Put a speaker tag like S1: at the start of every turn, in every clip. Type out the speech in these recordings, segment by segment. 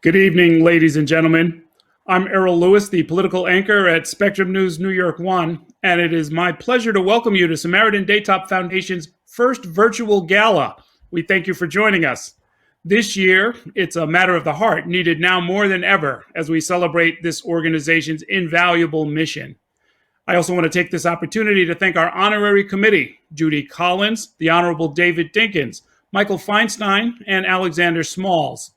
S1: Good evening, ladies and gentlemen. I'm Errol Lewis, the political anchor at Spectrum News New York 1, and it is my pleasure to welcome you to Samaritan Daytop Foundation's first virtual gala. We thank you for joining us. This year, it's a matter of the heart, needed now more than ever as we celebrate this organization's invaluable mission. I also want to take this opportunity to thank our honorary committee, Judy Collins, the Honorable David Dinkins, Michael Feinstein, and Alexander Smalls.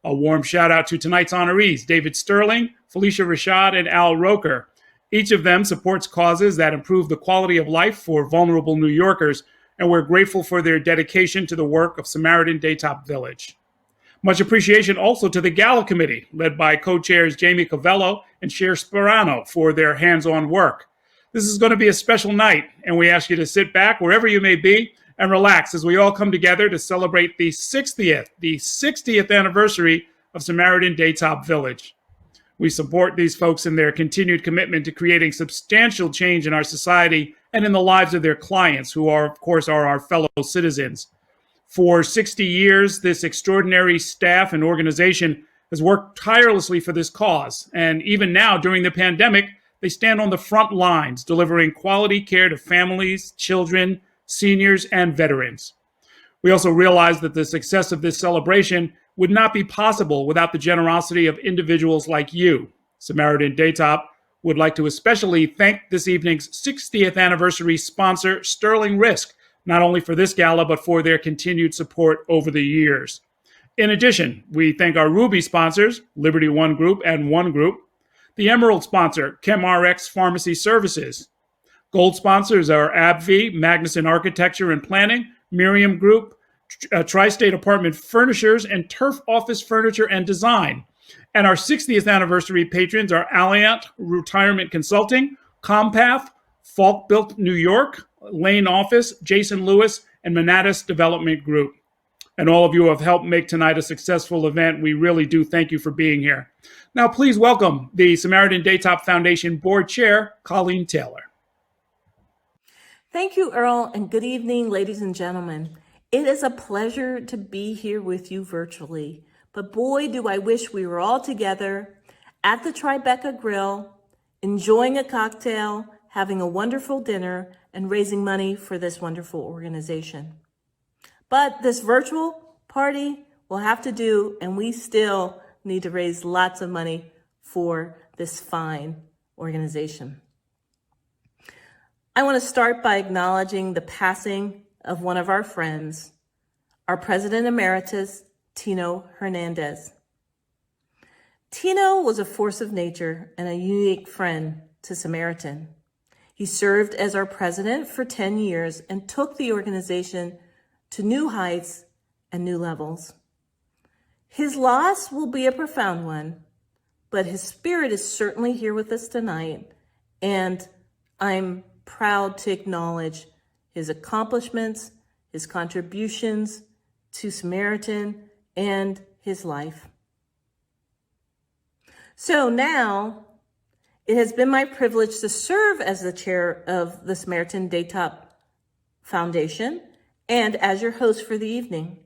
S1: A warm shout out to tonight's honorees, David Sterling, Phylicia Rashad, and Al Roker. Each of them supports causes that improve the quality of life for vulnerable New Yorkers, and we're grateful for their dedication to the work of Samaritan Daytop Village. Much appreciation also to the Gala Committee, led by co-chairs Jamie Covello and Sher Sparano, for their hands-on work. This is going to be a special night, and we ask you to sit back wherever you may be and relax as we all come together to celebrate the 60th anniversary of Samaritan Daytop Village. We support these folks in their continued commitment to creating substantial change in our society and in the lives of their clients, who are, of course, our fellow citizens. For 60 years, this extraordinary staff and organization has worked tirelessly for this cause, and even now, during the pandemic, they stand on the front lines, delivering quality care to families, children, seniors, and veterans. We also realize that the success of this celebration would not be possible without the generosity of individuals like you. Samaritan Daytop would like to especially thank this evening's 60th anniversary sponsor, SterlingRisk, not only for this gala, but for their continued support over the years. In addition, we thank our Ruby sponsors, Liberty One Group and One Group, the Emerald sponsor, ChemRx Pharmacy Services. Gold sponsors are AbbVie, Magnuson Architecture and Planning, Miriam Group, Tri-State Apartment Furnishers, and Turf Office Furniture and Design. And our 60th anniversary patrons are Alliant Retirement Consulting, Compath, Falk Built New York, Lane Office, Jason Lewis, and Manatus Development Group. And all of you have helped make tonight a successful event. We really do thank you for being here. Now, please welcome the Samaritan Daytop Foundation Board Chair, Colleen Taylor.
S2: Thank you, Errol, and good evening, ladies and gentlemen. It is a pleasure to be here with you virtually, but boy, do I wish we were all together at the Tribeca Grill, enjoying a cocktail, having a wonderful dinner, and raising money for this wonderful organization. But this virtual party will have to do, and we still need to raise lots of money for this fine organization. I want to start by acknowledging the passing of one of our friends, our President Emeritus, Tino Hernandez. Tino was a force of nature and a unique friend to Samaritan. He served as our president for 10 years and took the organization to new heights and new levels. His loss will be a profound one, but his spirit is certainly here with us tonight, and I'm proud to acknowledge his accomplishments, his contributions to Samaritan, and his life. So now, it has been my privilege to serve as the chair of the Samaritan Daytop Foundation and as your host for the evening.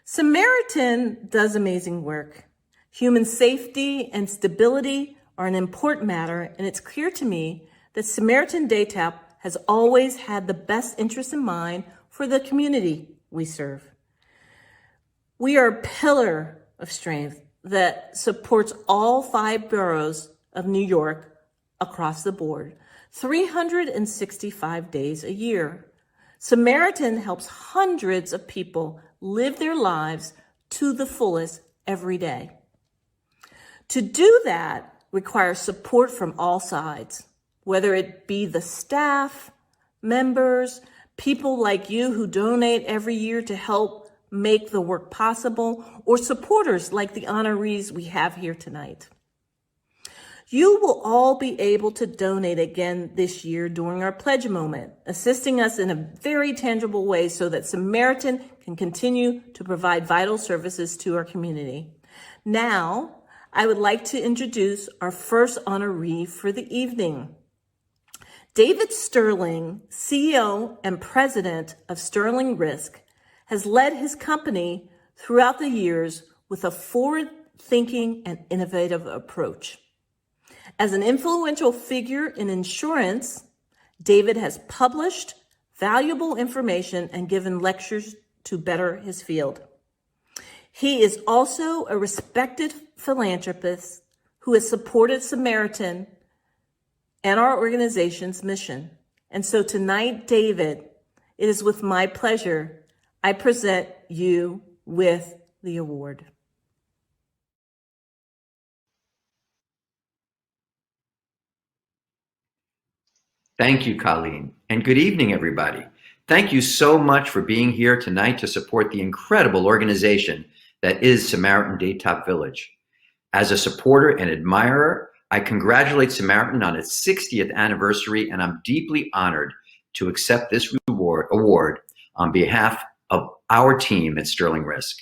S2: Samaritan does amazing work. Human safety and stability are an important matter, and it's clear to me that Samaritan Daytop has always had the best interest in mind for the community we serve. We are a pillar of strength that supports all 5 boroughs of New York across the board, 365 days a year. Samaritan helps hundreds of people live their lives to the fullest every day. To do that requires support from all sides, whether it be the staff, members, people like you who donate every year to help make the work possible, or supporters like the honorees we have here tonight. You will all be able to donate again this year during our pledge moment, assisting us in a very tangible way so that Samaritan can continue to provide vital services to our community. Now, I would like to introduce our first honoree for the evening. David Sterling, CEO and president of SterlingRisk, has led his company throughout the years with a forward-thinking and innovative approach. As an influential figure in insurance, David has published valuable information and given lectures to better his field. He is also a respected philanthropist who has supported Samaritan and our organization's mission. And so tonight, David, it is with my pleasure I present you with the award.
S3: Thank you, Colleen, and good evening, everybody. Thank you so much for being here tonight to support the incredible organization that is Samaritan Daytop Village. As a supporter and admirer, I congratulate Samaritan on its 60th anniversary, and I'm deeply honored to accept this award on behalf of our team at SterlingRisk.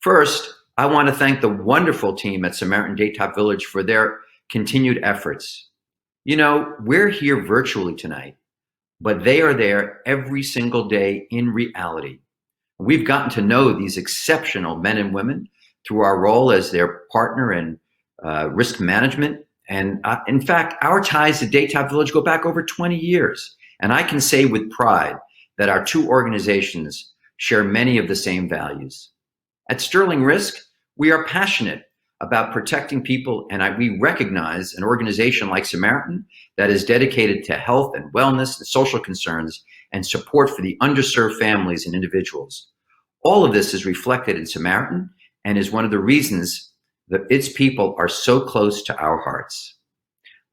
S3: First, I want to thank the wonderful team at Samaritan Daytop Village for their continued efforts. You know, we're here virtually tonight, but they are there every single day in reality. We've gotten to know these exceptional men and women through our role as their partner in risk management. And in fact, our ties to Daytop Village go back over 20 years. And I can say with pride that our two organizations share many of the same values. At SterlingRisk, we are passionate about protecting people, and we recognize an organization like Samaritan that is dedicated to health and wellness and social concerns and support for the underserved families and individuals. All of this is reflected in Samaritan and is one of the reasons that its people are so close to our hearts.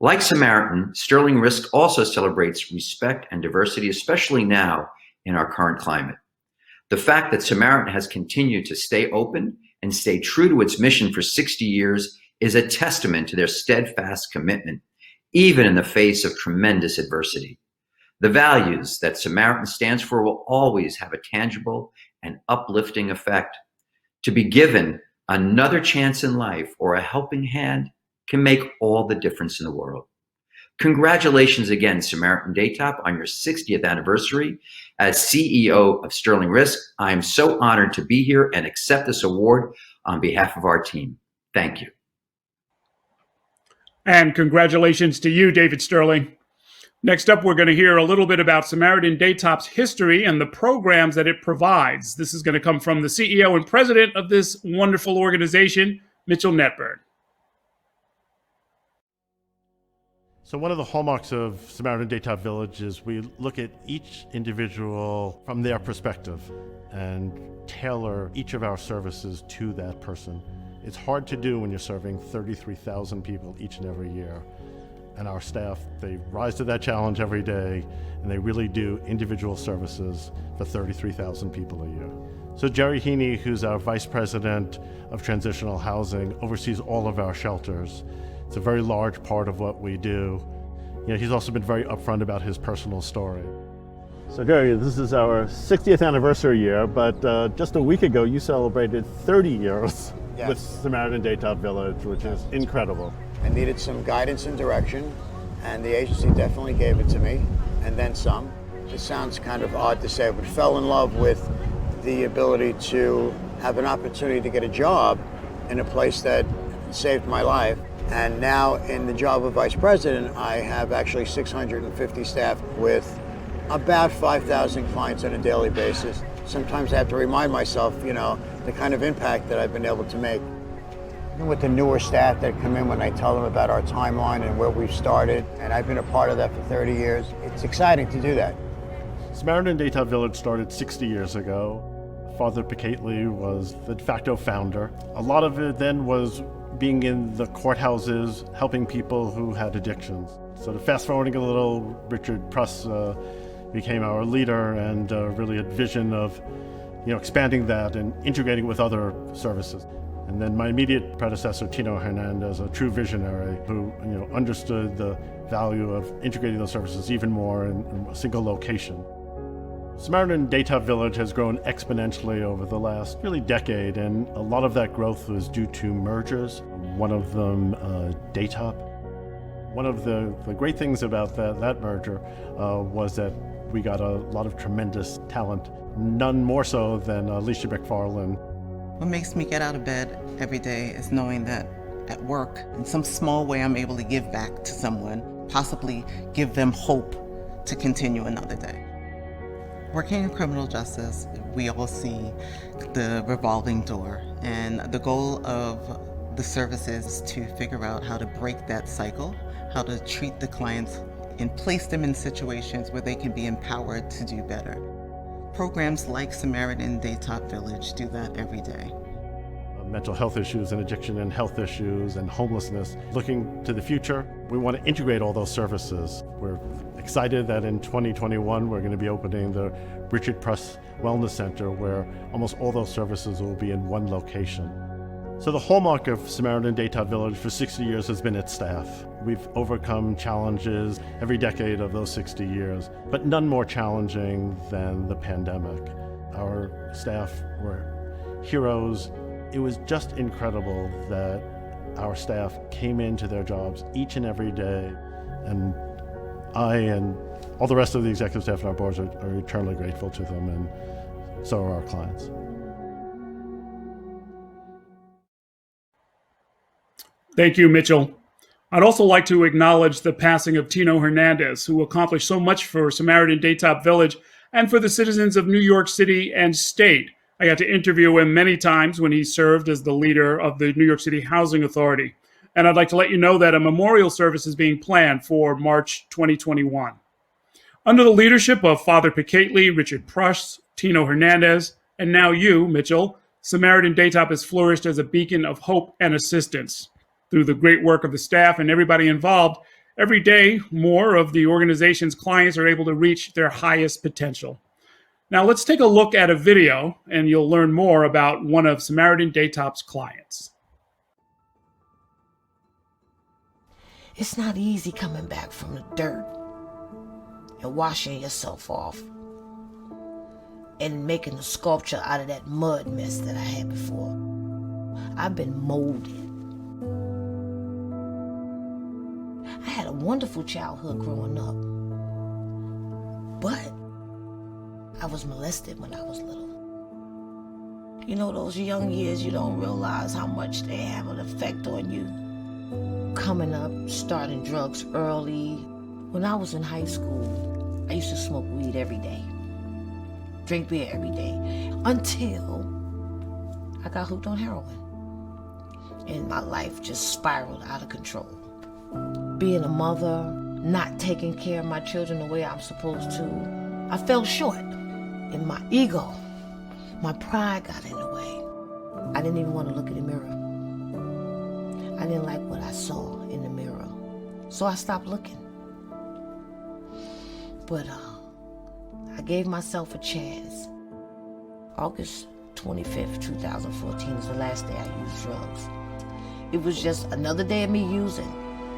S3: Like Samaritan, SterlingRisk also celebrates respect and diversity, especially now in our current climate. The fact that Samaritan has continued to stay open and stay true to its mission for 60 years is a testament to their steadfast commitment, even in the face of tremendous adversity. The values that Samaritan stands for will always have a tangible and uplifting effect. To be given another chance in life or a helping hand can make all the difference in the world. Congratulations again, Samaritan Daytop, on your 60th anniversary. As CEO of SterlingRisk, I am so honored to be here and accept this award on behalf of our team. Thank you.
S1: And congratulations to you, David Sterling. Next up, we're going to hear a little bit about Samaritan Daytop's history and the programs that it provides. This is going to come from the CEO and president of this wonderful organization, Mitchell Netburn.
S4: So one of the hallmarks of Samaritan Daytop Village is we look at each individual from their perspective and tailor each of our services to that person. It's hard to do when you're serving 33,000 people each and every year. And our staff, they rise to that challenge every day, and they really do individual services for 33,000 people a year. So Jerry Heaney, who's our Vice President of Transitional Housing, oversees all of our shelters. It's a very large part of what we do. You know, he's also been very upfront about his personal story. So Jerry, this is our 60th anniversary year, but just a week ago you celebrated 30 years with Samaritan Daytop Village, which is incredible.
S5: I needed some guidance and direction, and the agency definitely gave it to me, and then some. It sounds kind of odd to say, but fell in love with the ability to have an opportunity to get a job in a place that saved my life. And now in the job of vice president, I have actually 650 staff with about 5,000 clients on a daily basis. Sometimes I have to remind myself, you know, the kind of impact that I've been able to make. Even with the newer staff that come in, when I tell them about our timeline and where we've started, and I've been a part of that for 30 years, it's exciting to do that.
S4: Samaritan Daytop Village started 60 years ago. Father Picately was the de facto founder. A lot of it then was being in the courthouses, helping people who had addictions. So to fast forwarding a little, Richard Pruss became our leader, and really a vision of, you know, expanding that and integrating with other services. And then my immediate predecessor, Tino Hernandez, a true visionary who, you know, understood the value of integrating those services even more in a single location. Samaritan Daytop Village has grown exponentially over the last really decade, and a lot of that growth was due to mergers. One of them, Daytop. One of the great things about that merger was that we got a lot of tremendous talent, none more so than Alicia McFarland.
S6: What makes me get out of bed every day is knowing that at work, in some small way, I'm able to give back to someone, possibly give them hope to continue another day. Working in criminal justice, we all see the revolving door, and the goal of the service is to figure out how to break that cycle, how to treat the clients and place them in situations where they can be empowered to do better. Programs like Samaritan Daytop Village do that every day.
S4: Mental health issues and addiction and health issues and homelessness. Looking to the future, we want to integrate all those services. We're excited that in 2021 we're going to be opening the Richard Press Wellness Center, where almost all those services will be in one location. So the hallmark of Samaritan Daytop Village for 60 years has been its staff. We've overcome challenges every decade of those 60 years, but none more challenging than the pandemic. Our staff were heroes. It was just incredible that our staff came into their jobs each and every day, and I and all the rest of the executive staff and our boards are eternally grateful to them, and so are our clients.
S1: Thank you, Mitchell. I'd also like to acknowledge the passing of Tino Hernandez, who accomplished so much for Samaritan Daytop Village and for the citizens of New York City and state. I got to interview him many times when he served as the leader of the New York City Housing Authority. And I'd like to let you know that a memorial service is being planned for March 2021. Under the leadership of Father Picately, Richard Prush, Tino Hernandez, and now you, Mitchell, Samaritan Daytop has flourished as a beacon of hope and assistance. Through the great work of the staff and everybody involved, every day more of the organization's clients are able to reach their highest potential. Now let's take a look at a video and you'll learn more about one of Samaritan Daytop's clients.
S7: It's not easy coming back from the dirt and washing yourself off and making a sculpture out of that mud mess that I had before. I've been molded. I had a wonderful childhood growing up, but I was molested when I was little. You know, those young years, you don't realize how much they have an effect on you. Coming up, starting drugs early. When I was in high school, I used to smoke weed every day, drink beer every day, until I got hooked on heroin. And my life just spiraled out of control. Being a mother, not taking care of my children the way I'm supposed to, I fell short. And my ego, my pride got in the way. I didn't even want to look in the mirror. I didn't like what I saw in the mirror. So I stopped looking. But I gave myself a chance. August 25th, 2014 is the last day I used drugs. It was just another day of me using.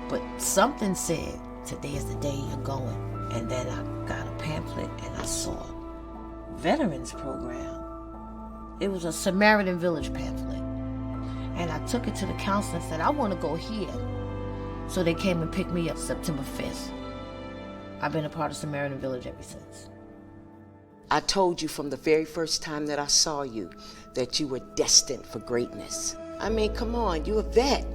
S7: But something said, today is the day you're going. And then I got a pamphlet and I saw Veterans Program. It was a Samaritan Village pamphlet. And I took it to the counselor and said, I want to go here. So they came and picked me up September 5th. I've been a part of Samaritan Village ever since.
S8: I told you from the very first time that I saw you that you were destined for greatness. I mean, come on, you're a vet.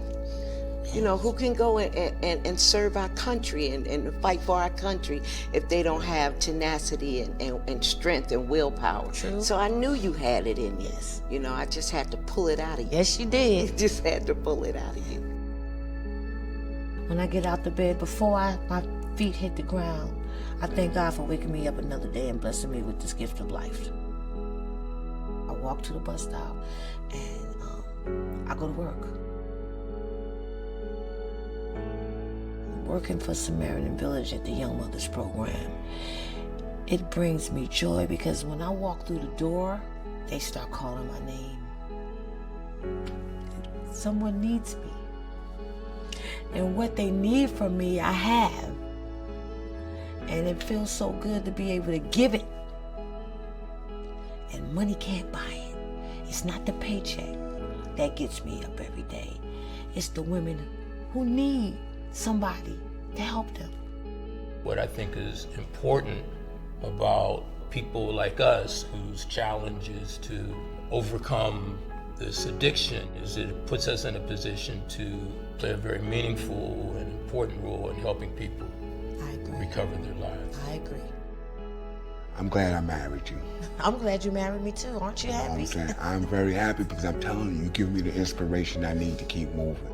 S8: You know, who can go and serve our country and fight for our country if they don't have tenacity and strength and willpower?
S7: True.
S8: So I knew you had it in you. Yes. You know, I just had to pull it out of you.
S7: Yes, you did.
S8: Just had to pull it out of you.
S7: When I get out the bed, before my feet hit the ground, I thank God for waking me up another day and blessing me with this gift of life. I walk to the bus stop and I go to work. Working for Samaritan Village at the Young Mothers Program, it brings me joy because when I walk through the door, they start calling my name. Someone needs me. And what they need from me, I have. And it feels so good to be able to give it. And money can't buy it. It's not the paycheck that gets me up every day. It's the women who need somebody to help them.
S9: What I think is important about people like us whose challenge is to overcome this addiction is it puts us in a position to play a very meaningful and important role in helping people recover their lives.
S7: I agree.
S10: I'm glad I married you.
S7: I'm glad you married me too. Aren't you happy?
S10: I'm very happy because I'm telling you, you give me the inspiration I need to keep moving.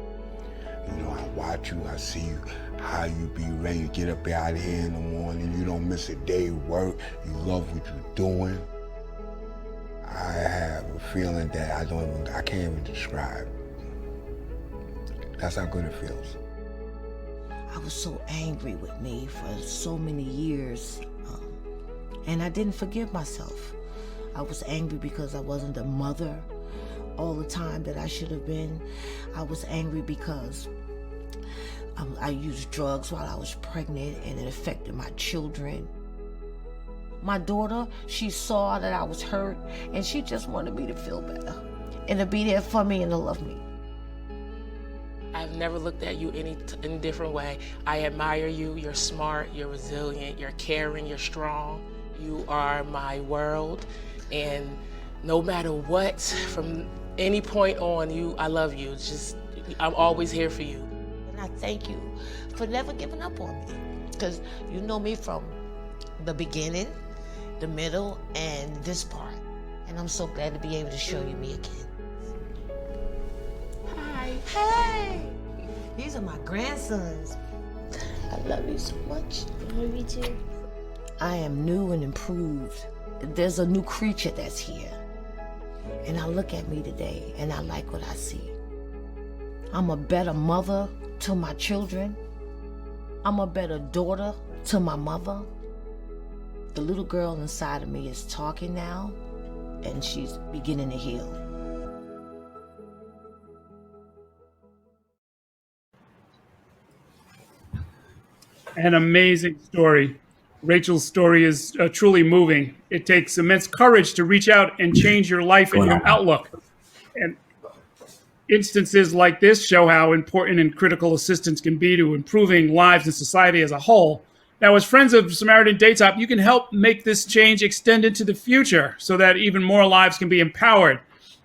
S10: You know, I watch you, I see you, how you be ready to get up out of here in the morning. You don't miss a day of work. You love what you're doing. I have a feeling that I can't even describe. That's how good it feels.
S7: I was so angry with me for so many years, and I didn't forgive myself. I was angry because I wasn't the mother all the time that I should have been. I was angry because I used drugs while I was pregnant and it affected my children. My daughter, she saw that I was hurt and she just wanted me to feel better and to be there for me and to love me.
S11: I've never looked at you any different way. I admire you. You're smart, you're resilient, you're caring, you're strong. You are my world, and no matter what, from any point on, I love you. I'm always here for you.
S7: And I thank you for never giving up on me, because you know me from the beginning, the middle, and this part. And I'm so glad to be able to show you me again.
S11: Hi.
S7: Hey! These are my grandsons. I love you so much.
S12: I love you too.
S7: I am new and improved. There's a new creature that's here. And I look at me today and I like what I see. I'm a better mother to my children. I'm a better daughter to my mother. The little girl inside of me is talking now, and she's beginning to heal.
S1: An amazing story. Rachel's story is truly moving. It takes immense courage to reach out and change your life and your outlook. And instances like this show how important and critical assistance can be to improving lives and society as a whole. Now, as friends of Samaritan Daytop, you can help make this change extend into the future so that even more lives can be empowered.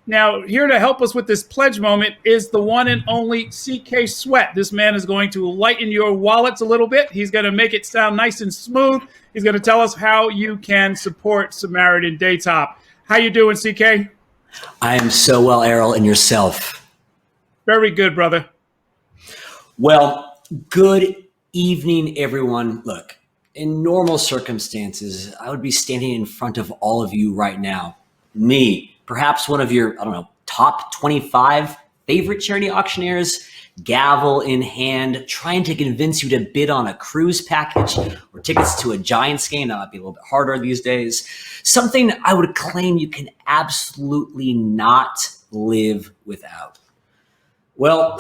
S1: Now, here to help us with this pledge moment is the one and only C.K. Sweat. This man is going to lighten your wallets a little bit. He's going to make it sound nice and smooth. He's going to tell us how you can support Samaritan Daytop. How you doing, C.K.?
S13: I am so well, Errol, and yourself?
S1: Very good, brother.
S13: Well, good evening, everyone. Look, in normal circumstances, I would be standing in front of all of you right now. Me, perhaps one of your, top 25 favorite charity auctioneers, gavel in hand, trying to convince you to bid on a cruise package or tickets to a Giants game. That might be a little bit harder these days. Something I would claim you can absolutely not live without. Well,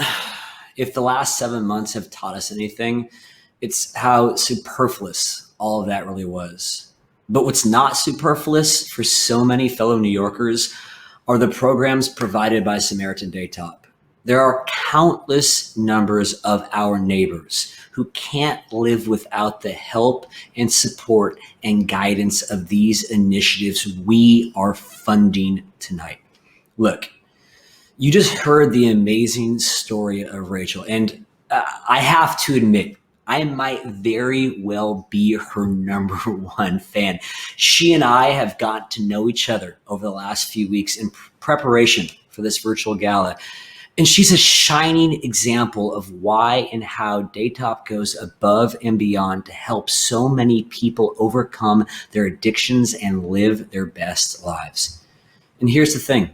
S13: if the last 7 months have taught us anything, it's how superfluous all of that really was. But what's not superfluous for so many fellow New Yorkers are the programs provided by Samaritan Daytop. There are countless numbers of our neighbors who can't live without the help and support and guidance of these initiatives we are funding tonight. Look, you just heard the amazing story of Rachel, and I have to admit, I might very well be her number one fan. She and I have gotten to know each other over the last few weeks in preparation for this virtual gala. And she's a shining example of why and how Daytop goes above and beyond to help so many people overcome their addictions and live their best lives. And here's the thing.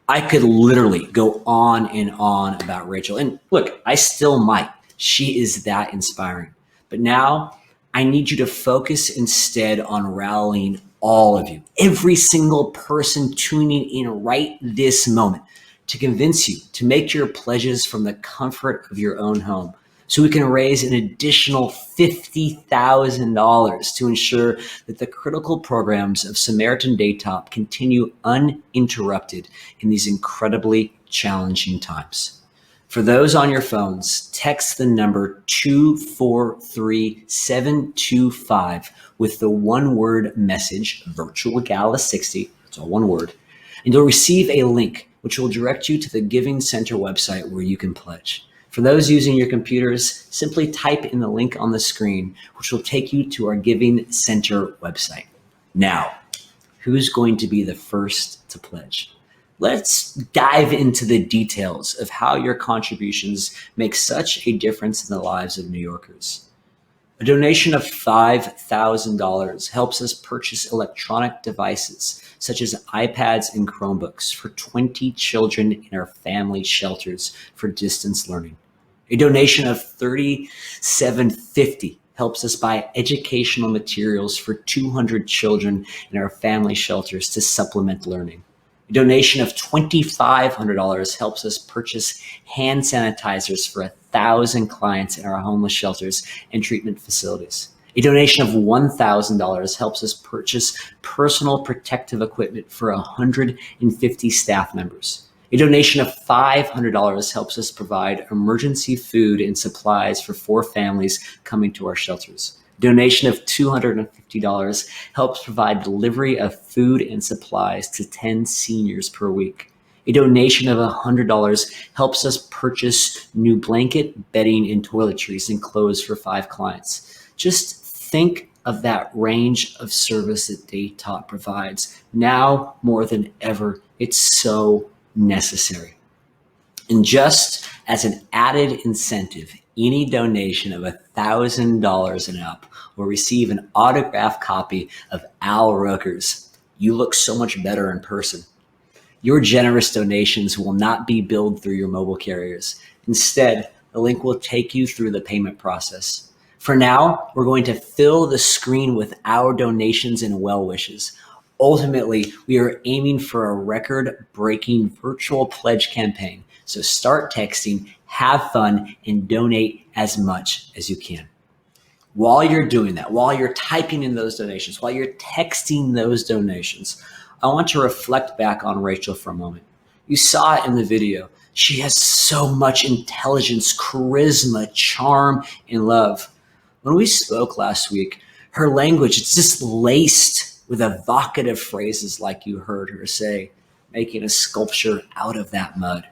S13: I could literally go on and on about Rachel. And look, I still might. She is that inspiring. But now I need you to focus instead on rallying all of you, every single person tuning in right this moment, to convince you to make your pledges from the comfort of your own home so we can raise an additional $50,000 to ensure that the critical programs of Samaritan Daytop continue uninterrupted in these incredibly challenging times. For those on your phones, text the number 243725 with the one-word message, Virtual Gala 60, it's all one word, and you'll receive a link which will direct you to the Giving Center website where you can pledge. For those using your computers, simply type in the link on the screen, which will take you to our Giving Center website. Now, who's going to be the first to pledge? Let's dive into the details of how your contributions make such a difference in the lives of New Yorkers. A donation of $5,000 helps us purchase electronic devices such as iPads and Chromebooks for 20 children in our family shelters for distance learning. A donation of $3,750 helps us buy educational materials for 200 children in our family shelters to supplement learning. A donation of $2,500 helps us purchase hand sanitizers for 1,000 clients in our homeless shelters and treatment facilities. A donation of $1,000 helps us purchase personal protective equipment for 150 staff members. A donation of $500 helps us provide emergency food and supplies for 4 families coming to our shelters. A donation of $250 helps provide delivery of food and supplies to 10 seniors per week. A donation of $100 helps us purchase new blanket, bedding, and toiletries and clothes for 5 clients. Just think of that range of service that Daytop provides. Now more than ever, it's so necessary. And just as an added incentive, any donation of $1,000 and up will receive an autographed copy of Al Roker's "You Look So Much Better in Person." Your generous donations will not be billed through your mobile carriers. Instead, the link will take you through the payment process. For now, we're going to fill the screen with our donations and well wishes. Ultimately, we are aiming for a record-breaking virtual pledge campaign. So start texting, have fun, and donate as much as you can. While you're doing that, while you're typing in those donations, while you're texting those donations, I want to reflect back on Rachel for a moment. You saw it in the video. She has so much intelligence, charisma, charm, and love. When we spoke last week, her language is just laced with evocative phrases like you heard her say, making a sculpture out of that mud.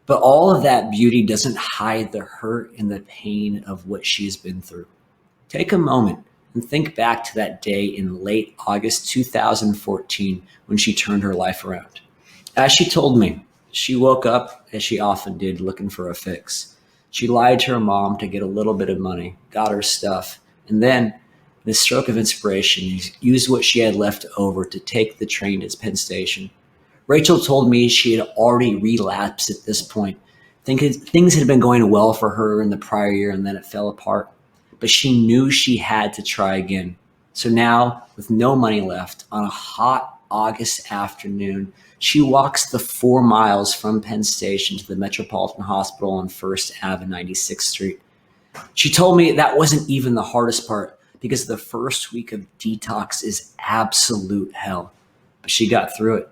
S13: But all of that beauty doesn't hide the hurt and the pain of what she's been through. Take a moment and think back to that day in late August 2014 when she turned her life around. As she told me, she woke up, as she often did, looking for a fix. She lied to her mom to get a little bit of money, got her stuff, and then, in a stroke of inspiration, used what she had left over to take the train to Penn Station. Rachel told me she had already relapsed at this point. Things had been going well for her in the prior year, and then it fell apart. But she knew she had to try again. So now, with no money left, on a hot August afternoon, she walks the 4 miles from Penn Station to the Metropolitan Hospital on 1st Ave and 96th Street. She told me that wasn't even the hardest part, because the first week of detox is absolute hell. But she got through it.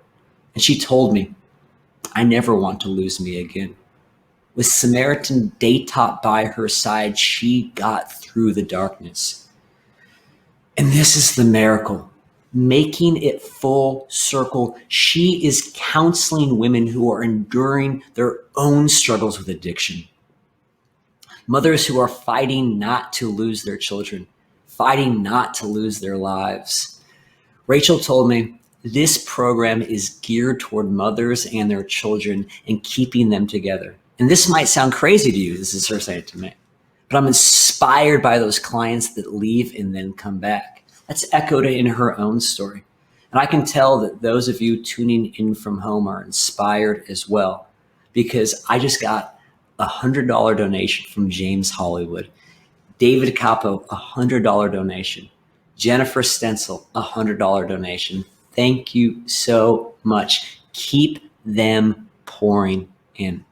S13: And she told me, I never want to lose me again. With Samaritan Daytop by her side, she got through the darkness. And this is the miracle. Making it full circle, she is counseling women who are enduring their own struggles with addiction. Mothers who are fighting not to lose their children, fighting not to lose their lives. Rachel told me this program is geared toward mothers and their children and keeping them together. And this might sound crazy to you. This is her saying it to me. But I'm inspired by those clients that leave and then come back. That's echoed in her own story. And I can tell that those of you tuning in from home are inspired as well, because I just got a $100 donation from James Hollywood. David Capo, a $100 donation. Jennifer Stencil, a $100 donation. Thank you so much. Keep them pouring in.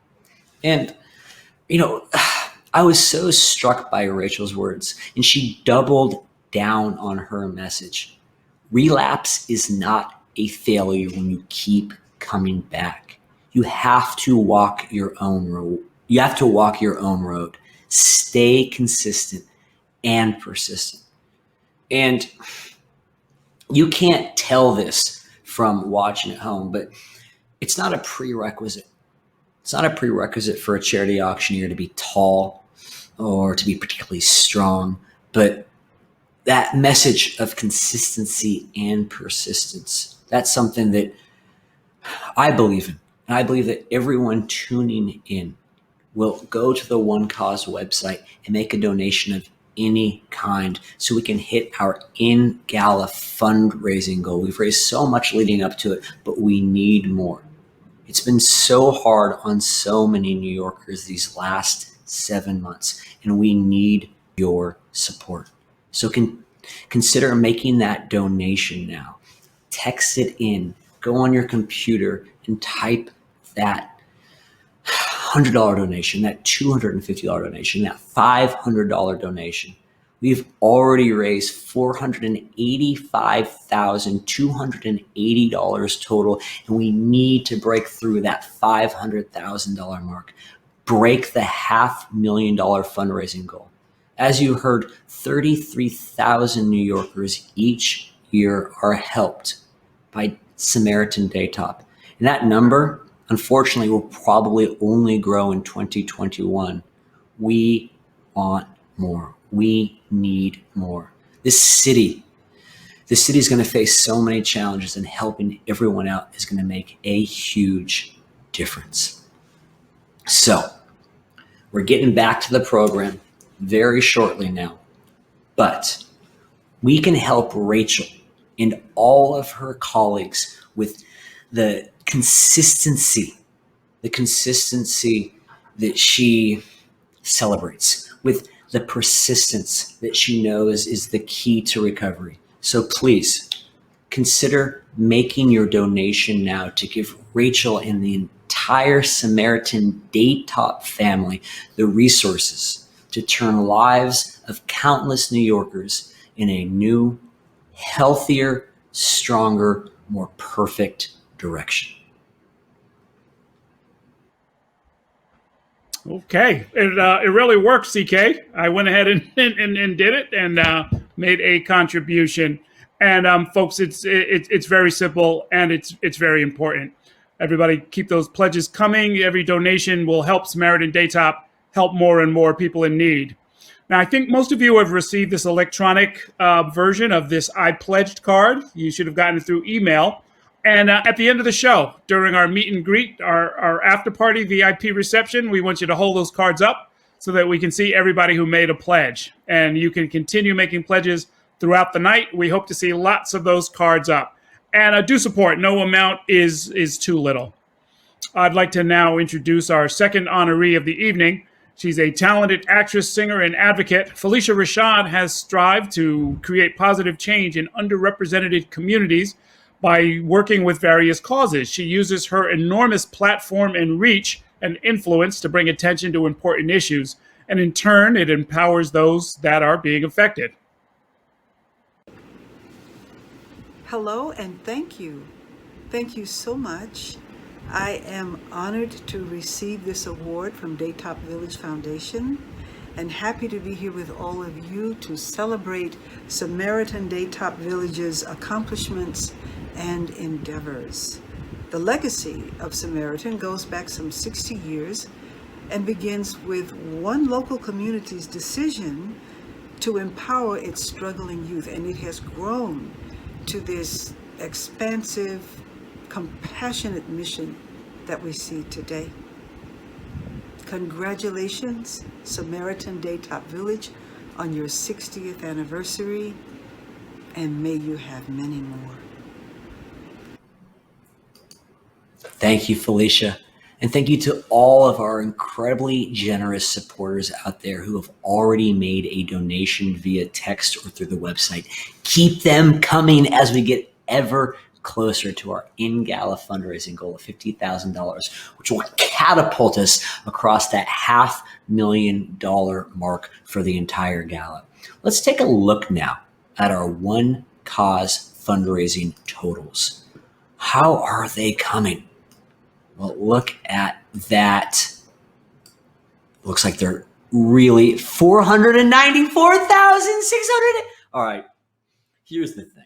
S13: And, I was so struck by Rachel's words, and she doubled down on her message. Relapse is not a failure when you keep coming back. You have to walk your own road. You have to walk your own road. Stay consistent and persistent. And you can't tell this from watching at home, but It's not a prerequisite. It's not a prerequisite for a charity auctioneer to be tall or to be particularly strong, but that message of consistency and persistence, that's something that I believe in. And I believe that everyone tuning in will go to the One Cause website and make a donation of any kind so we can hit our in-gala fundraising goal. We've raised so much leading up to it, but we need more. It's been so hard on so many New Yorkers these last 7 months, and we need your support. So consider making that donation now. Text it in, go on your computer and type that $100 donation, that $250 donation, that $500 donation. We've already raised $485,280 total, and we need to break through that $500,000 mark, break the $500,000 fundraising goal. As you heard, 33,000 New Yorkers each year are helped by Samaritan Daytop. And that number, unfortunately, will probably only grow in 2021. We want more. We need more. This city is going to face so many challenges, and helping everyone out is going to make a huge difference. So we're getting back to the program very shortly now, but we can help Rachel and all of her colleagues with the consistency that she celebrates, with the persistence that she knows is the key to recovery. So please consider making your donation now to give Rachel and the entire Samaritan Daytop family the resources to turn lives of countless New Yorkers in a new, healthier, stronger, more perfect direction.
S1: Okay, it really worked, CK. I went ahead and did it and made a contribution. And folks, it's very simple and it's very important. Everybody, keep those pledges coming. Every donation will help Samaritan Daytop help more and more people in need. Now, I think most of you have received this electronic version of this I Pledged card. You should have gotten it through email. And at the end of the show, during our meet and greet, our after party VIP reception, we want you to hold those cards up so that we can see everybody who made a pledge. And you can continue making pledges throughout the night. We hope to see lots of those cards up. And do support. No amount is too little. I'd like to now introduce our second honoree of the evening. She's a talented actress, singer, and advocate. Phylicia Rashad has strived to create positive change in underrepresented communities by working with various causes. She uses her enormous platform and reach and influence to bring attention to important issues, and in turn, it empowers those that are being affected.
S12: Hello and thank you. Thank you so much. I am honored to receive this award from Daytop Village Foundation and happy to be here with all of you to celebrate Samaritan Daytop Village's accomplishments and endeavors. The legacy of Samaritan goes back some 60 years and begins with one local community's decision to empower its struggling youth, and it has grown to this expansive, compassionate mission that we see today. Congratulations, Samaritan Daytop Village, on your 60th anniversary, and may you have many more.
S13: Thank you, Phylicia. And thank you to all of our incredibly generous supporters out there who have already made a donation via text or through the website. Keep them coming as we get ever closer to our in-gala fundraising goal of $50,000, which will catapult us across that $500,000 mark for the entire gala. Let's take a look now at our One Cause fundraising totals. How are they coming? Well, look at that. Looks like they're really 494,600. All right, here's the thing.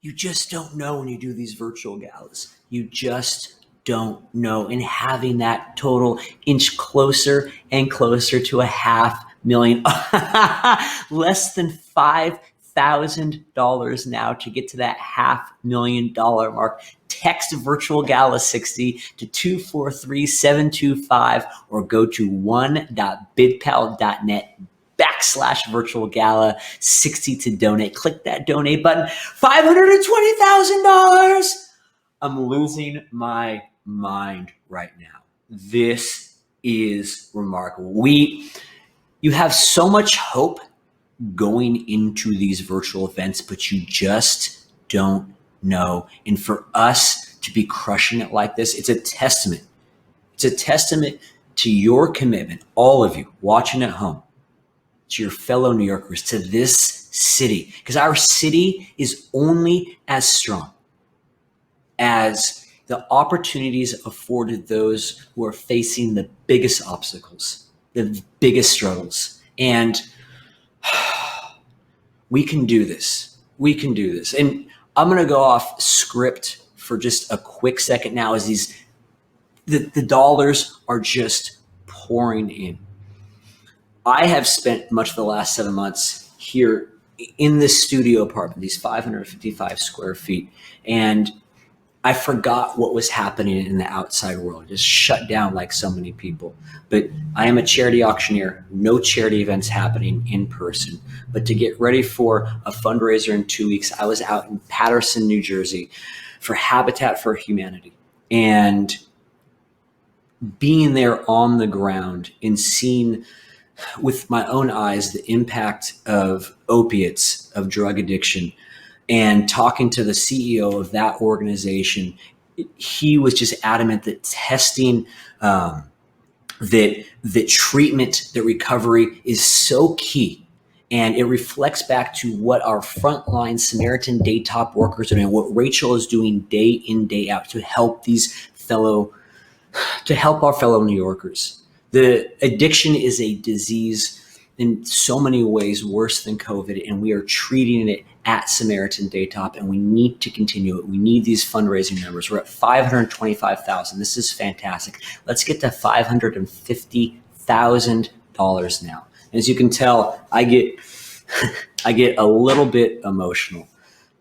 S13: You just don't know when you do these virtual galas. You just don't know. And having that total inch closer and closer to $500,000, less than $5,000 now to get to that $500,000 mark. Text Virtual Gala 60 to 243-725 or go to one.bidpal.net/Virtual Gala 60 to donate. Click that donate button. $520,000. I'm losing my mind right now. This is remarkable. You have so much hope going into these virtual events, but you just don't know. And for us to be crushing it like this, it's a testament. It's a testament to your commitment, all of you watching at home, to your fellow New Yorkers, to this city, because our city is only as strong as the opportunities afforded those who are facing the biggest obstacles, the biggest struggles. And we can do this. We can do this. And I'm going to go off script for just a quick second now as the dollars are just pouring in. I have spent much of the last 7 months here in this studio apartment, these 555 square feet, and I forgot what was happening in the outside world. Just shut down like so many people. But I am a charity auctioneer. No charity events happening in person. But to get ready for a fundraiser in 2 weeks, I was out in Paterson, New Jersey for Habitat for Humanity. And being there on the ground and seeing with my own eyes the impact of opiates, of drug addiction, and talking to the CEO of that organization, he was just adamant that testing, that treatment, that recovery is so key. And it reflects back to what our frontline Samaritan Daytop workers are doing, what Rachel is doing day in, day out to help our fellow New Yorkers. The addiction is a disease in so many ways worse than COVID, and we are treating it at Samaritan Daytop, and we need to continue it. We need these fundraising numbers. We're at $525,000. This is fantastic. Let's get to $550,000 now. As you can tell, I get a little bit emotional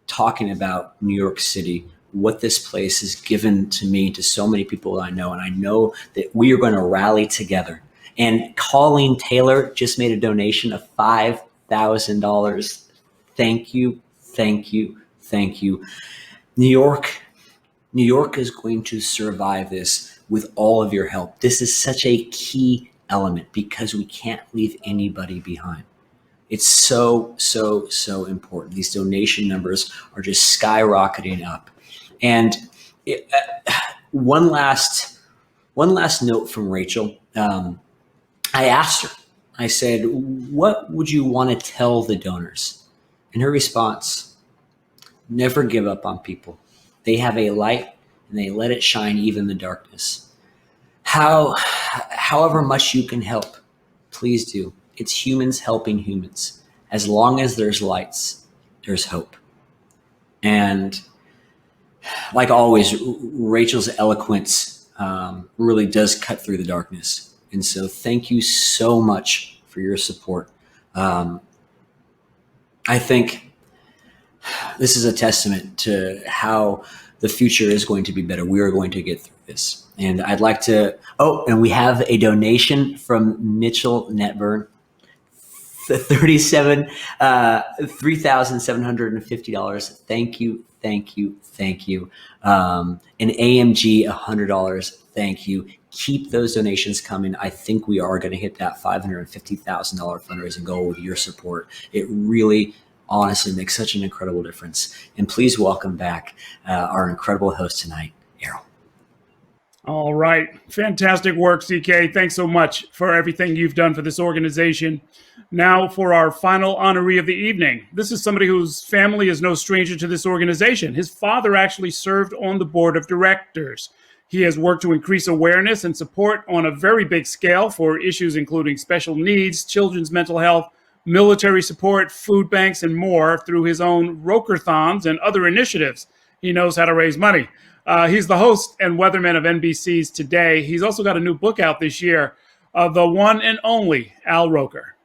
S13: talking about New York City, what this place has given to me, to so many people that I know, and I know that we are going to rally together. And Colleen Taylor just made a donation of $5,000. Thank you, thank you, thank you. New York is going to survive this with all of your help. This is such a key element because we can't leave anybody behind. It's so, so, so important. These donation numbers are just skyrocketing up. And one last note from Rachel. I asked her, I said, what would you want to tell the donors? And her response, never give up on people. They have a light and they let it shine even in the darkness. However much you can help, please do. It's humans helping humans. As long as there's lights, there's hope. And like always, Rachel's eloquence really does cut through the darkness. And so thank you so much for your support. I think this is a testament to how the future is going to be better. We are going to get through this. And I'd like to, and we have a donation from Mitchell Netburn, $3,750. Thank you, thank you, thank you. An AMG, $100. Thank you. Keep those donations coming. I think we are going to hit that $550,000 fundraising goal with your support. It really, honestly makes such an incredible difference. And please welcome back our incredible host tonight, Errol.
S1: All right. Fantastic work, CK. Thanks so much for everything you've done for this organization. Now for our final honoree of the evening. This is somebody whose family is no stranger to this organization. His father actually served on the board of directors. He has worked to increase awareness and support on a very big scale for issues including special needs, children's mental health, military support, food banks, and more through his own Roker-thons and other initiatives. He knows how to raise money. He's the host and weatherman of NBC's Today. He's also got a new book out this year, the one and only Al Roker.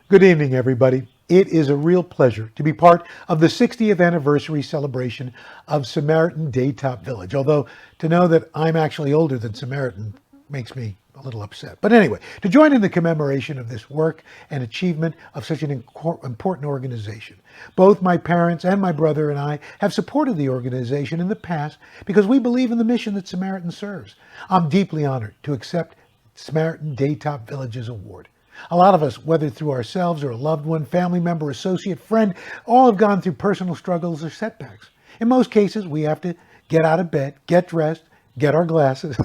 S14: Good evening, everybody. It is a real pleasure to be part of the 60th anniversary celebration of Samaritan Daytop Village, although to know that I'm actually older than Samaritan makes me a little upset. But anyway, to join in the commemoration of this work and achievement of such an important organization. Both my parents and my brother and I have supported the organization in the past because we believe in the mission that Samaritan serves. I'm deeply honored to accept Samaritan Daytop Village's award. A lot of us, whether through ourselves or a loved one, family member, associate, friend, all have gone through personal struggles or setbacks. In most cases, we have to get out of bed, get dressed, get our glasses,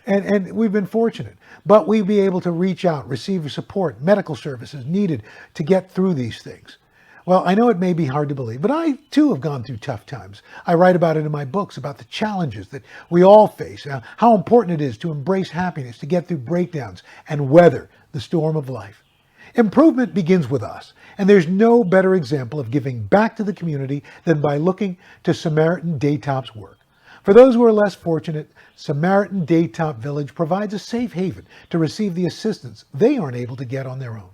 S14: and we've been fortunate. But we'll be able to reach out, receive support, medical services needed to get through these things. Well, I know it may be hard to believe, but I too have gone through tough times. I write about it in my books, about the challenges that we all face, how important it is to embrace happiness, to get through breakdowns and weather the storm of life. Improvement begins with us, and there's no better example of giving back to the community than by looking to Samaritan Daytop's work. For those who are less fortunate, Samaritan Daytop Village provides a safe haven to receive the assistance they aren't able to get on their own.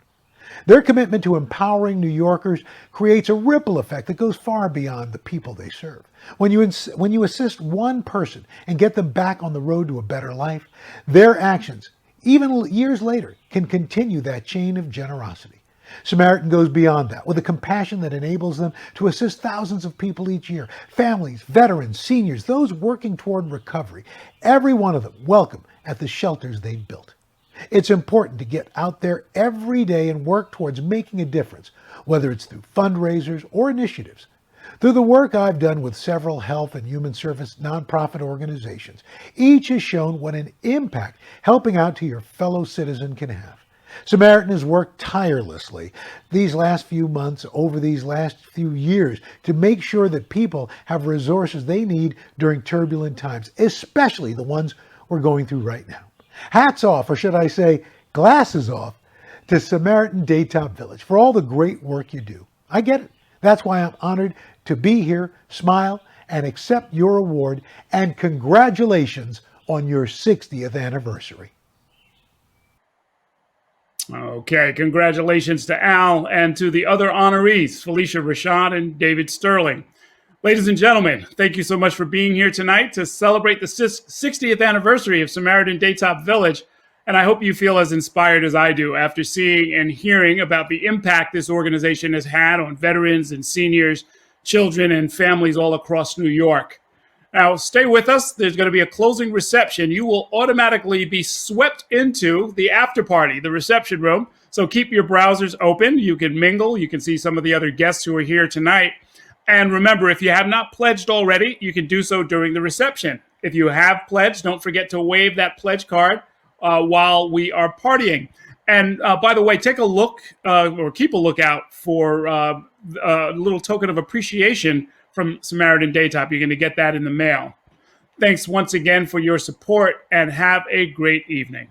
S14: Their commitment to empowering New Yorkers creates a ripple effect that goes far beyond the people they serve. When you assist one person and get them back on the road to a better life, their actions, even years later, can continue that chain of generosity. Samaritan goes beyond that with a compassion that enables them to assist thousands of people each year, families, veterans, seniors, those working toward recovery, every one of them welcome at the shelters they've built. It's important to get out there every day and work towards making a difference, whether it's through fundraisers or initiatives. Through the work I've done with several health and human service nonprofit organizations, each has shown what an impact helping out to your fellow citizen can have. Samaritan has worked tirelessly these last few months, over these last few years, to make sure that people have resources they need during turbulent times, especially the ones we're going through right now. Hats off, or should I say, glasses off, to Samaritan Daytop Village for all the great work you do. I get it. That's why I'm honored to be here, smile, and accept your award, and congratulations on your 60th anniversary.
S1: Okay, congratulations to Al and to the other honorees, Phylicia Rashad and David Sterling. Ladies and gentlemen, thank you so much for being here tonight to celebrate the 60th anniversary of Samaritan Daytop Village. And I hope you feel as inspired as I do after seeing and hearing about the impact this organization has had on veterans and seniors, children and families all across New York. Now, stay with us. There's going to be a closing reception. You will automatically be swept into the after party, the reception room. So keep your browsers open. You can mingle. You can see some of the other guests who are here tonight. And remember, if you have not pledged already, you can do so during the reception. If you have pledged, don't forget to wave that pledge card while we are partying. And by the way, take a look or keep a lookout for a little token of appreciation from Samaritan Daytop. You're going to get that in the mail. Thanks once again for your support and have a great evening.